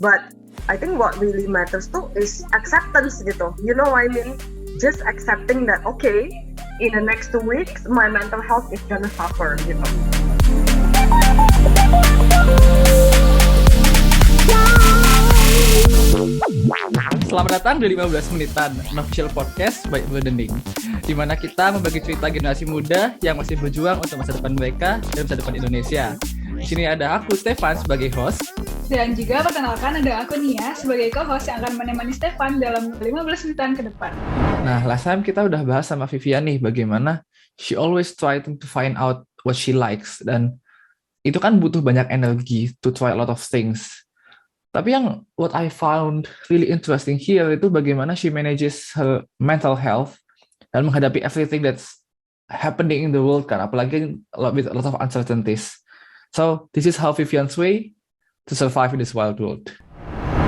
But I think what really matters too is acceptance gitu. You know what I mean? Just accepting that okay, in the next 2 weeks my mental health is gonna suffer gitu. Selamat datang di 15 menitan Unofficial Podcast by Bloodending, di mana kita membagi cerita generasi muda yang masih berjuang untuk masa depan mereka dan masa depan Indonesia. Di sini ada aku Stefan sebagai host, dan juga perkenalkan ada aku Nia sebagai co-host yang akan menemani Stefan dalam 15 menitan ke depan. Nah, last time kita udah bahas sama Vivian nih bagaimana she always trying to find out what she likes, dan itu kan butuh banyak energi to try a lot of things. Tapi yang what I found really interesting here itu bagaimana she manages her mental health dan menghadapi everything that's happening in the world kan, apalagi with a lot of uncertainties. So this is how Vivian's way to survive in this wild world.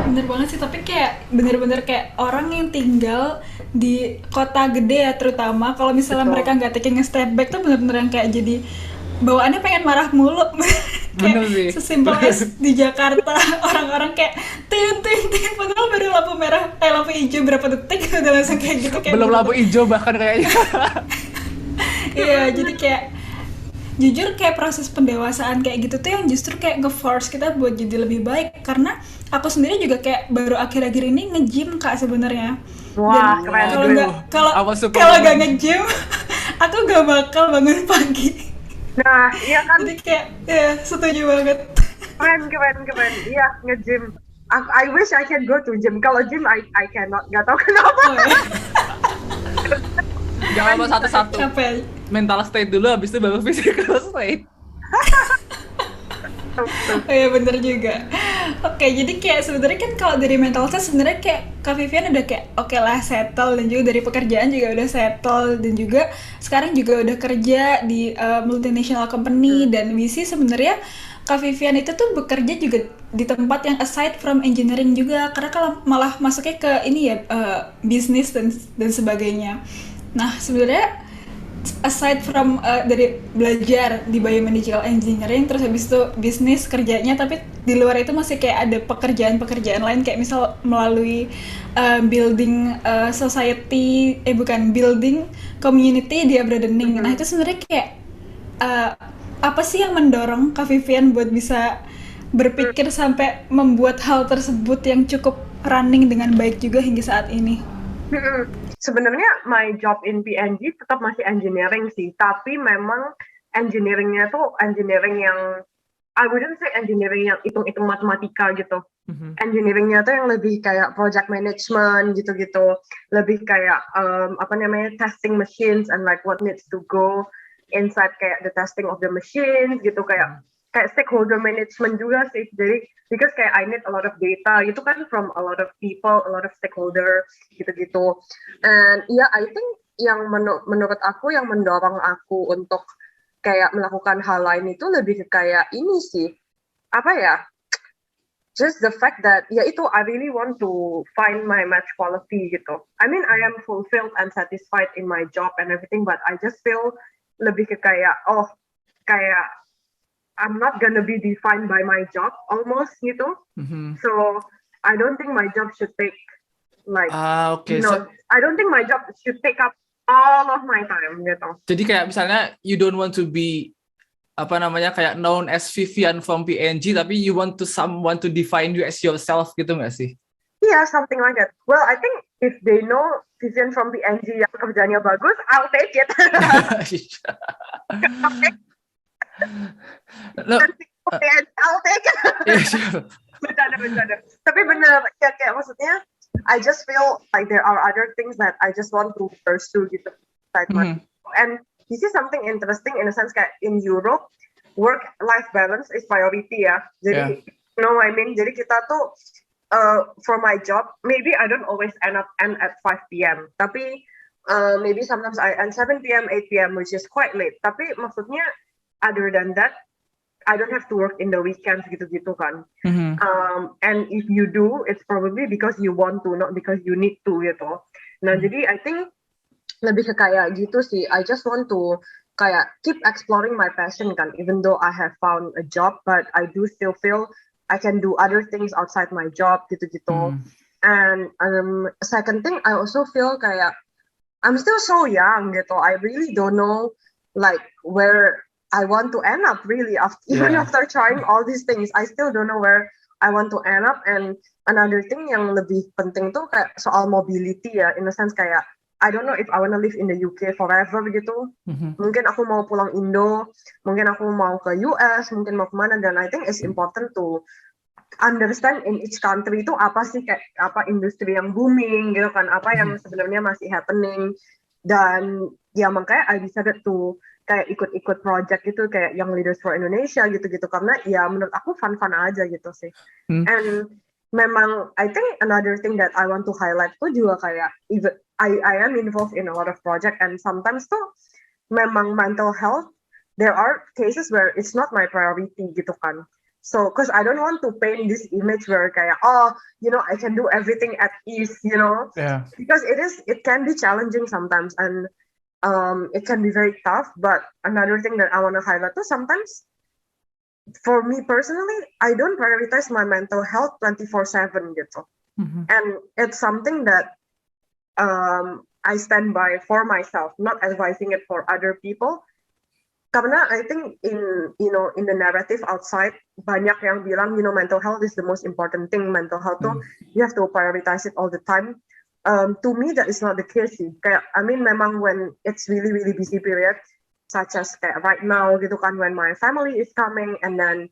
Bener banget sih, tapi kayak bener-bener kayak orang yang tinggal di kota gede ya, terutama kalau misalnya Betul. mereka nggak taking a step back tuh bener-bener yang kayak jadi bawaannya pengen marah mulu. Bener sih. Sesimpel es di Jakarta orang-orang kayak tin padahal baru lampu hijau berapa detik udah langsung kayak gitu, kayak Belum lampu hijau bahkan kayaknya. Iya, jadi kayak jujur kayak proses pendewasaan kayak gitu tuh yang justru kayak nge-force kita buat jadi lebih baik. Karena aku sendiri juga kayak baru akhir-akhir ini nge-gym Kak sebenarnya. Wah, Dan keren. kalau nggak nge-gym aku nggak bakal bangun pagi. Nah, iya kan, Jadi kayak ya setuju banget. keren. Iya, nge-gym. I wish I can go to gym. Kalau gym I cannot. Gak tau kenapa. Oh, ya. Jangan lupa satu-satu. Capek. Mental state dulu, habis itu baru physical state. Oh iya, bener juga. Oke, jadi kayak sebenarnya kan kalau dari mental health sebenarnya kayak Kak Vivian udah kayak oke lah settle, dan juga dari pekerjaan juga udah settle, dan juga sekarang juga udah kerja di multinational company. Dan visi sebenarnya Kak Vivian itu tuh bekerja juga di tempat yang aside from engineering juga, karena kalau malah masuknya ke ini ya bisnis dan sebagainya. Nah sebenarnya aside from dari belajar di biomedical engineering terus habis itu bisnis kerjanya, tapi di luar itu masih kayak ada pekerjaan lain kayak misal melalui building building community di Abroadening. Nah itu sebenarnya kayak apa sih yang mendorong Kak Vivian buat bisa berpikir sampai membuat hal tersebut yang cukup running dengan baik juga hingga saat ini? Sebenarnya my job in PNG tetap masih engineering sih, tapi memang engineeringnya tuh engineering yang I wouldn't say engineering yang hitung-hitung matematika gitu. Engineeringnya tuh yang lebih kayak project management gitu-gitu, lebih kayak testing machines and like what needs to go inside kayak the testing of the machines gitu, kayak stakeholder management juga sih. Jadi because kayak I need a lot of data gitu kan from a lot of people, a lot of stakeholder gitu-gitu. And yeah, I think yang menurut aku yang mendorong aku untuk kayak melakukan hal lain itu lebih ke kayak ini sih, apa ya, just the fact that ya itu I really want to find my match quality gitu. I mean I am fulfilled and satisfied in my job and everything, but I just feel lebih ke kayak kayak I'm not gonna be defined by my job almost gitu. So I don't think my job should take like I don't think my job should take up all of my time gitu. Jadi kayak misalnya you don't want to be kayak known as Vivian from PNG, tapi you want to someone to define you as yourself gitu nggak sih? Yeah, something like that. Well, I think if they know Vivian from PNG yang kerjanya bagus, I'll take it. I'll take it. Yeah, sure. Bercanda. Tapi bener, kayak maksudnya, I just feel like there are other things that I just want to pursue gitu. And this is something interesting in a sense kayak in Europe, work-life balance is priority ya. Jadi, you know what I mean? Jadi kita tuh, for my job, maybe I don't always end at 5 p.m. Tapi maybe sometimes I end 7 p.m., 8 p.m., which is quite late. Tapi maksudnya, other than that, I don't have to work in the weekends gitu-gitu kan. And if you do, it's probably because you want to, not because you need to gitu. Nah jadi I think lebih ke kayak gitu sih. I just want to kayak keep exploring my passion kan. Even though I have found a job, but I do still feel I can do other things outside my job gitu-gitu. And second thing, I also feel kayak I'm still so young gitu. I really don't know like where I want to end up really even Yeah. after trying all these things. I still don't know where I want to end up. And another thing yang lebih penting tuh kayak soal mobility ya, in a sense kayak I don't know if I want to live in the UK forever gitu. Mungkin aku mau pulang Indo, mungkin aku mau ke US, mungkin mau kemana. Dan I think it's important to understand in each country itu apa sih kayak apa industri yang booming gitu kan, apa yang sebenarnya masih happening. Dan ya makanya I decided to kayak ikut-ikut project gitu kayak Young Leaders for Indonesia gitu-gitu, karena ya menurut aku fun-fun aja gitu sih. And memang I think another thing that I want to highlight tuh juga kayak even I am involved in a lot of project, and sometimes tuh memang mental health there are cases where it's not my priority gitu kan. So because I don't want to paint this image where kayak I can do everything at ease, Yeah. because it can be challenging sometimes, and it can be very tough. But another thing that I want to highlight too, sometimes for me personally, I don't prioritize my mental health 24/7 gitu. And it's something that I stand by for myself, not advising it for other people. Karena I think in the narrative outside banyak yang bilang mental health is the most important thing. Mental health tuh you have to prioritize it all the time. To me that is not the case sih. Kayak memang when it's really really busy period, such as kayak right now gitu kan, when my family is coming, and then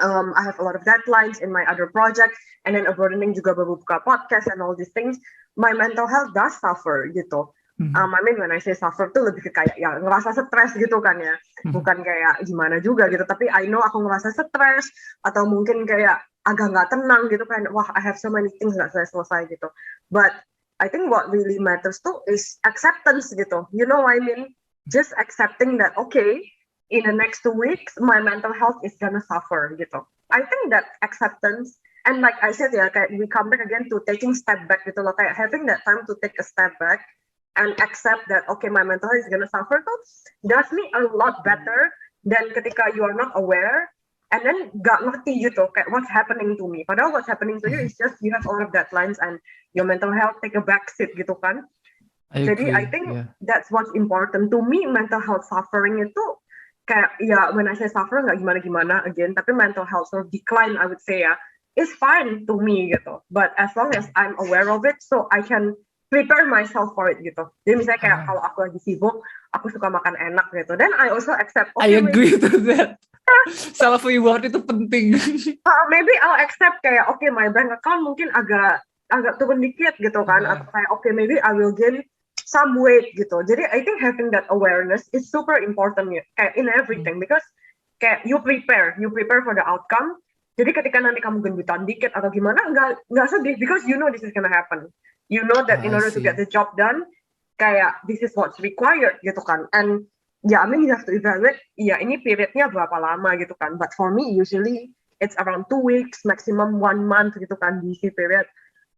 I have a lot of deadlines in my other project, and then burdening juga baru buka podcast and all these things, my mental health does suffer gitu. When I say suffer tuh lebih ke kayak ya ngerasa stres gitu kan ya, bukan kayak gimana juga gitu, tapi I know aku ngerasa stres atau mungkin kayak agak nggak tenang gitu kan, wah I have so many things nggak selesai gitu. But I think what really matters tuh is acceptance gitu, you know what I mean? Just accepting that okay, in the next 2 weeks my mental health is gonna suffer gitu. I think that acceptance, and like I said ya, kayak we come back again to taking step back gitu loh, kayak having that time to take a step back and accept that okay my mental health is gonna suffer tuh does me a lot better than ketika you are not aware and then gak ngerti gitu kayak what's happening to me, padahal what's happening to you is just you have all of deadlines and your mental health take a backseat gitu kan. Jadi I think that's what's important to me. Mental health suffering itu kayak ya when I say suffer nggak gimana-gimana again, tapi mental health sort of decline I would say ya is fine to me gitu, but as long as I'm aware of it so I can prepare myself for it gitu. Jadi misalnya kayak kalau aku lagi sibuk, aku suka makan enak gitu. Then I also accept. Okay, I agree to that. Self reward itu penting. Maybe I'll accept kayak okay my bank account mungkin agak turun dikit gitu kan, atau kayak okay maybe I will gain some weight gitu. Jadi I think having that awareness is super important ya, kayak in everything, because kayak you prepare for the outcome. Jadi ketika nanti kamu gendutan dikit atau gimana, nggak sedih, because you know this is gonna happen. You know that in order to get the job done, kayak this is what's required gitu kan. And yeah, you have to evaluate, ya ini periodnya berapa lama gitu kan. But for me, usually it's around 2 weeks, maximum 1 month gitu kan, busy period.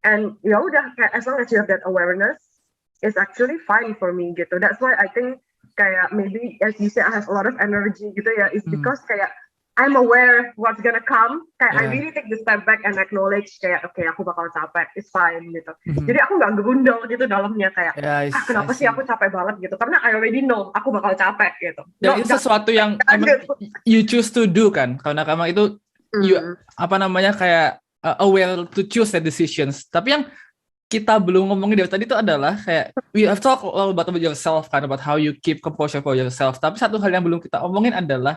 And ya udah, kayak as long as you have that awareness, it's actually fine for me gitu. That's why I think kayak maybe as you say I have a lot of energy gitu ya, is because kayak I'm aware what's gonna come. Kayak I really take the step back and acknowledge kayak okay aku bakal capek, it's fine gitu. Jadi aku nggak gerundel gitu dalamnya kayak kenapa sih aku capek banget gitu, karena I already know aku bakal capek gitu. Dan itu sesuatu yang emang you choose to do kan, karena kamu itu you kayak aware to choose the decisions. Tapi yang kita belum ngomongin dari tadi itu adalah kayak we have talked all about yourself kan, about how you keep composure for yourself. Tapi satu hal yang belum kita omongin adalah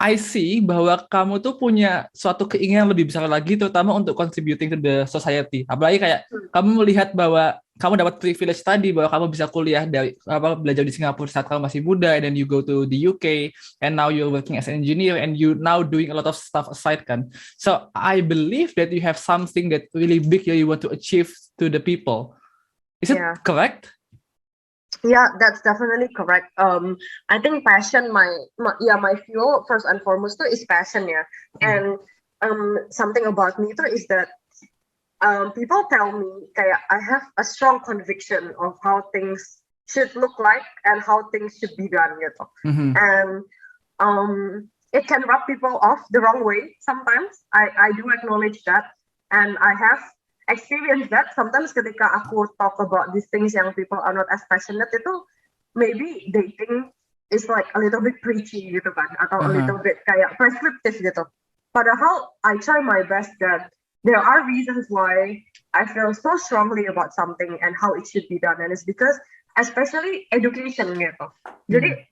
I see bahwa kamu tuh punya suatu keinginan lebih besar lagi, terutama untuk contributing to the society. Apalagi kayak kamu melihat bahwa kamu dapat privilege tadi, bahwa kamu bisa kuliah belajar di Singapura saat kamu masih muda, and then you go to the UK, and now you're working as an engineer, and you now doing a lot of stuff aside kan. So I believe that you have something that really big that you want to achieve to the people. Is it correct? Yeah, that's definitely correct. I think passion, my fuel first and foremost too is passion ya. And something about me too is that people tell me kayak I have a strong conviction of how things should look like and how things should be done gitu. And it can rub people off the wrong way sometimes. I do acknowledge that, and I have experienced that. Sometimes ketika aku talk about these things yang people are not as passionate itu, maybe they think it's like a little bit preachy gitu kan, atau a little bit kayak prescriptive gitu. Padahal I try my best that there are reasons why I feel so strongly about something and how it should be done, and it's because especially education gitu. Jadi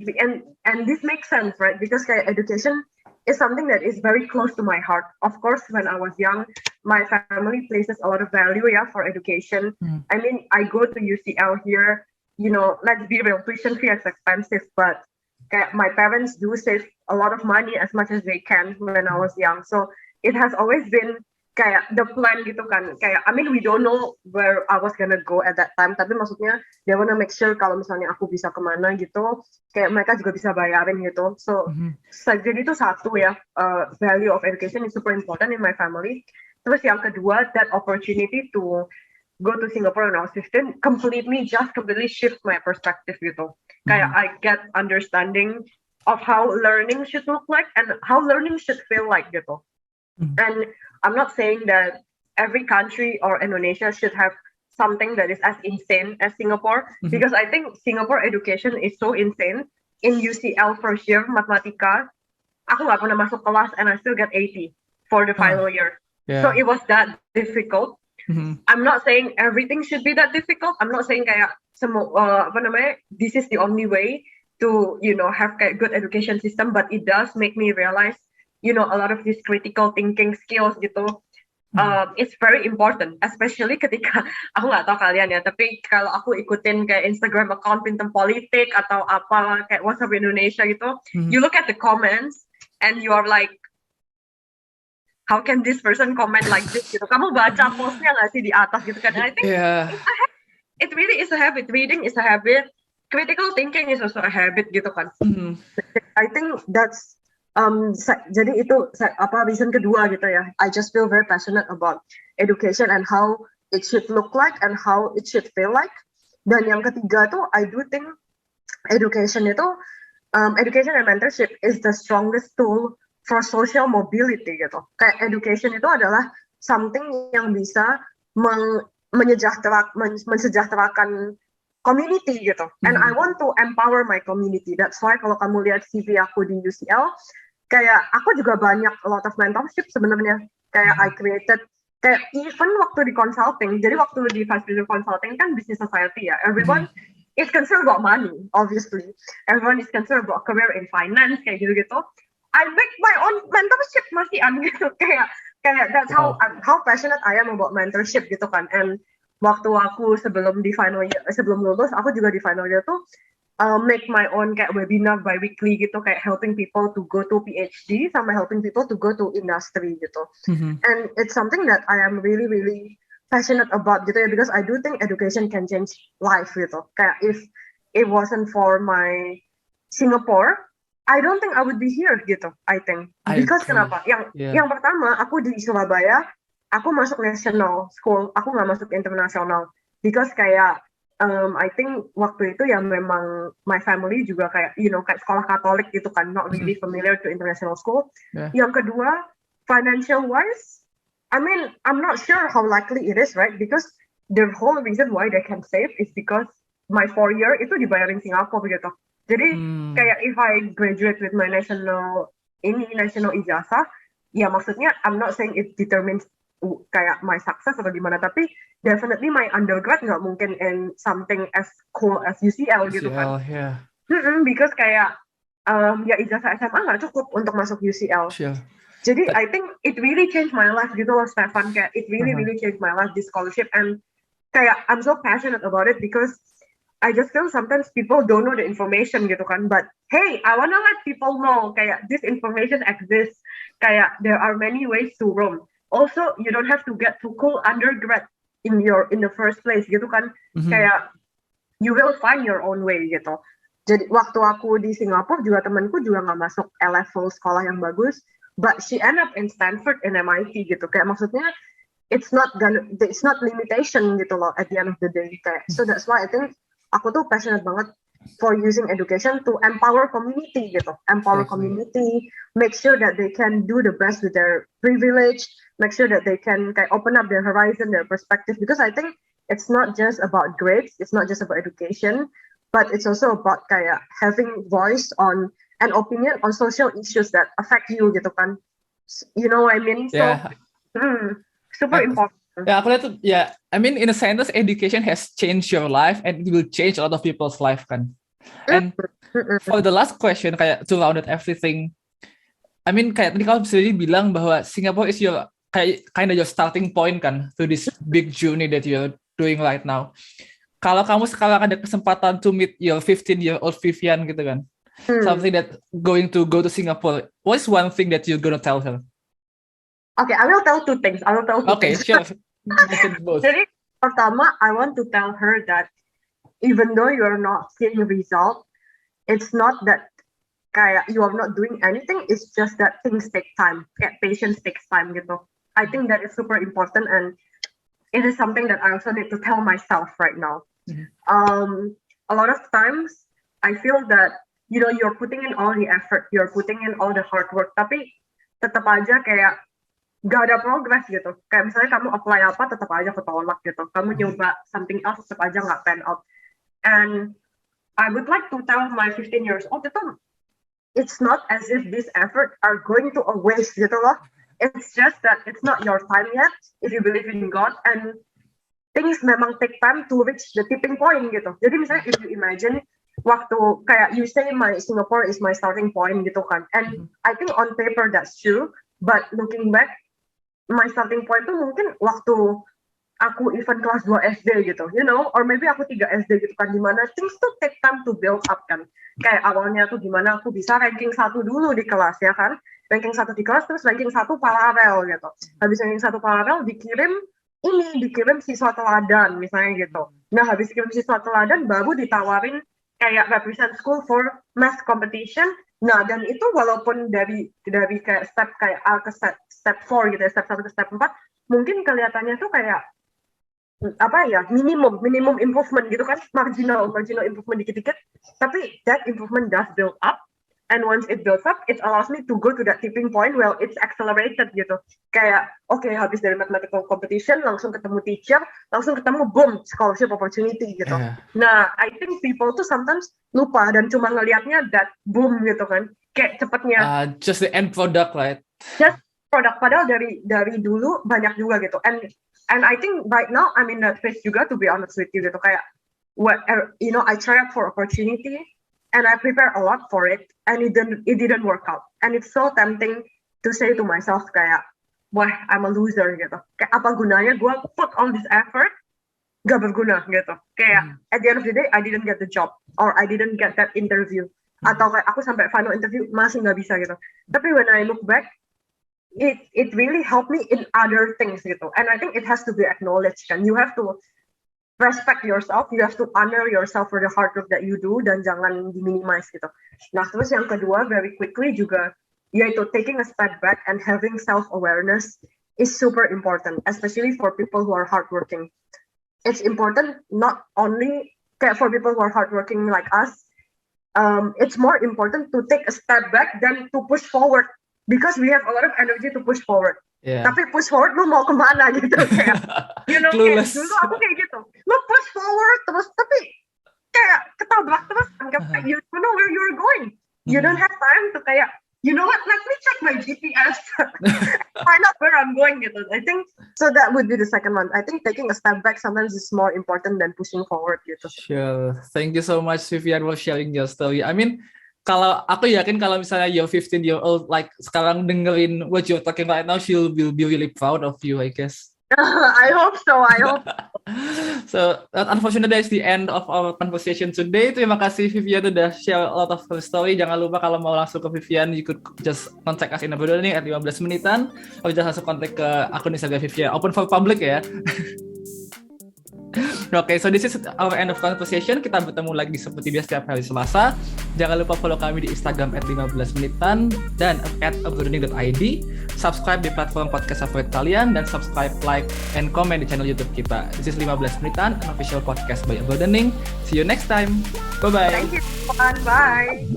and this makes sense, right? Because kayak education is something that is very close to my heart. Of course, when I was young, my family places a lot of value for education. I mean, I go to UCL here. You know, let's be real, tuition fee is expensive, but kayak my parents do save a lot of money as much as they can when I was young. So it has always been kayak the plan gitu kan. Kayak, I mean, we don't know where I was gonna go at that time. Tapi maksudnya, they wanna make sure kalau misalnya aku bisa kemana gitu, kayak mereka juga bisa bayarin gitu. So, jadi itu satu ya, value of education is super important in my family. Terus yang kedua, that opportunity to go to Singapore when I was 15 completely shift my perspective gitu. Kayak I get understanding of how learning should look like and how learning should feel like gitu. And I'm not saying that every country or Indonesia should have something that is as insane as Singapore, because I think Singapore education is so insane. In UCL first year, Matematika, aku nggak pernah masuk kelas and I still get 80 for the final year. Yeah. So it was that difficult. I'm not saying everything should be that difficult. I'm not saying kayak this is the only way to, you know, have kayak good education system, but it does make me realize, you know, a lot of these critical thinking skills gitu, it's very important, especially ketika, aku nggak tahu kalian ya, tapi kalau aku ikutin kayak Instagram account Pintem Politik atau apa, kayak WhatsApp Indonesia gitu, you look at the comments, and you are like, how can this person comment like this gitu, kamu baca postnya nggak sih di atas gitu kan, and I think it really is a habit, reading is a habit, critical thinking is also a habit gitu kan. I think that's jadi itu reason kedua gitu ya. I just feel very passionate about education and how it should look like and how it should feel like. Dan yang ketiga tuh, I do think education itu, education and mentorship is the strongest tool for social mobility gitu. Kayak education itu adalah something yang bisa mensejahterakan community gitu. And I want to empower my community. That's why kalau kamu lihat CV aku di UCL, kayak aku juga banyak a lot of mentorship sebenarnya. Kayak I created, kayak even waktu di consulting, jadi waktu di Vice President Consulting kan business society ya, everyone is concerned about money, obviously. Everyone is concerned about career in finance, kayak gitu-gitu. I make my own mentorship masih gitu, kayak that's how passionate I am about mentorship gitu kan. And waktu aku sebelum lulus, aku juga di final year tuh make my own kayak webinar bi-weekly gitu, kayak helping people to go to PhD sama helping people to go to industry gitu. And it's something that I am really, really passionate about gitu ya, because I do think education can change life gitu. Kayak if it wasn't for my Singapore, I don't think I would be here gitu, I think. Because kenapa? Yang pertama, aku di Surabaya, aku masuk national school, aku nggak masuk internasional. Because kayak, I think waktu itu ya memang my family juga kayak, you know, kayak sekolah Katolik gitu kan, not really familiar to international school. Yang kedua, financial wise, I mean, I'm not sure how likely it is, right? Because the whole reason why they can save is because my 4 year itu dibayarin Singapura gitu. Jadi kayak if I graduate with my national ijazah, ya maksudnya I'm not saying it determines kayak my success atau gimana, tapi definitely my undergrad nggak mungkin in something as cool as UCL gitu kan. Because kayak ya ijazah SMA nggak cukup untuk masuk UCL. Jadi I think it really changed my life gitu loh, Stefan. Kayak it really changed my life, this scholarship, and kayak I'm so passionate about it because I just feel sometimes people don't know the information gitu kan, but hey, I wanna let people know kayak this information exists, kayak there are many ways to roam. Also, you don't have to get too cool undergrad in the first place gitu kan, kayak you will find your own way gitu. Jadi waktu aku di Singapura juga temanku juga nggak masuk A-level sekolah yang bagus, but she end up in Stanford and MIT gitu. Kayak maksudnya it's not limitation gitu loh at the end of the day. Kayak, so that's why I think aku tuh passionate banget for using education to empower community gitu, empower Exactly. community, make sure that they can do the best with their privilege, make sure that they can kayak open up their horizon, their perspective. Because I think it's not just about grades, it's not just about education, but it's also about kayak having voice on an opinion on social issues that affect you gitu kan. You know what I mean? So Yeah. super And- important. Ya, aku lihat tuh, ya, I mean, in a sentence, education has changed your life and it will change a lot of people's life, kan? And for the last question, kayak to round out everything, I mean, kayak tadi kamu sendiri bilang bahwa Singapore is your, kayak, kind of your starting point, kan, to this big journey that you're doing right now. Kalau kamu sekarang ada kesempatan to meet your 15-year-old Vivian, gitu kan, something that going to go to Singapore, what's one thing that you're gonna tell her? Okay, I will tell two things. Okay, sure. Mention both. Jadi pertama, I want to tell her that even though you're not seeing the result, it's not that kayak you are not doing anything. It's just that things take time. Kayak patience takes time gitu. I think that is super important, and it is something that I also need to tell myself right now. A lot of times I feel that you're putting in all the effort, you're putting in all the hard work, tapi tetap aja kayak gak ada progress gitu. Kayak misalnya kamu apply apa, tetap aja ketolak gitu. Kamu nyoba something else, tetap aja nggak pan out. And I would like to tell my 15 years old itu, it's not as if this effort are going to a waste gitu loh. It's just that it's not your time yet, if you believe in God, and things memang take time to reach the tipping point gitu. Jadi misalnya if you imagine, waktu kayak you say my Singapore is my starting point gitu kan. And I think on paper that's true, but looking back, my starting point tuh mungkin waktu aku even kelas 2 SD gitu, or maybe aku 3 SD gitu kan, dimana things tuh take time to build up kan. Kayak awalnya tuh gimana aku bisa ranking 1 dulu di kelas ya kan, ranking 1 di kelas, terus ranking 1 paralel gitu. Habis ranking 1 paralel dikirim siswa teladan misalnya gitu. Nah habis kirim siswa teladan baru ditawarin kayak represent school for math competition. Nah, dan itu walaupun dari kayak step kayak A ke step 4 gitu ya, step 1 ke step 4, mungkin kelihatannya tuh kayak minimum improvement gitu kan, marginal improvement dikit-dikit, tapi that improvement does build up, and once it builds up, it allows me to go to that tipping point where it's accelerated gitu. Kayak, okay, habis dari mathematical competition, langsung ketemu teacher, langsung ketemu boom, scholarship opportunity gitu. Yeah. Nah, I think people tuh sometimes lupa dan cuma ngelihatnya that boom gitu kan, kayak cepetnya. Just the end product, right? Just produk, padahal dari dulu banyak juga gitu. And I think right now I'm in that phase juga, to be honest with you gitu, kayak I try out for opportunity and I prepare a lot for it, and it didn't work out, and it's so tempting to say to myself kayak, wah, I'm a loser gitu, kayak apa gunanya gue put all this effort, gak berguna gitu, kayak at the end of the day I didn't get the job, or I didn't get that interview, atau kayak aku sampai final interview masih nggak bisa gitu. Tapi when I look back, it really helped me in other things gitu, and I think it has to be acknowledged kan. You have to respect yourself, you have to honor yourself for the hard work that you do, dan jangan diminimize gitu. Nah terus yang kedua, very quickly juga, yaitu taking a step back and having self-awareness is super important, especially for people who are hardworking. It's important not only for people who are hardworking like us, it's more important to take a step back than to push forward, because we have a lot of energy to push forward. Yeah. Tapi push forward lu mau kemana gitu, kayak kayak dulu aku kayak gitu, lu push forward terus tapi kayak ketabrak terus, kayak you don't know where you're going, you don't have time to kayak, you know what, let me check my GPS, find out where I'm going gitu. I think so that would be the second one. I think taking a step back sometimes is more important than pushing forward gitu. Sure, thank you so much Vivian for sharing your story. I mean, kalau aku yakin kalau misalnya your 15-year-old like sekarang dengerin what you're talking right now, she will be really proud of you, I guess. I hope so. So unfortunately that's the end of our conversation today. Terima kasih Vivian udah share a lot of her story. Jangan lupa kalau mau langsung ke Vivian, you could just contact us in the video nih at 15 menitan, atau just langsung kontak ke akun Instagram Vivian, open for public ya. Oke, so this is our end of conversation. Kita bertemu lagi seperti biasa setiap hari Selasa. Jangan lupa follow kami di Instagram @15menitan dan @uploading.id. Subscribe di platform podcast favorit kalian dan subscribe, like, and comment di channel YouTube kita. This is 15 Menitan, an official podcast by Uploading. See you next time. Bye-bye. Thank you. Bye.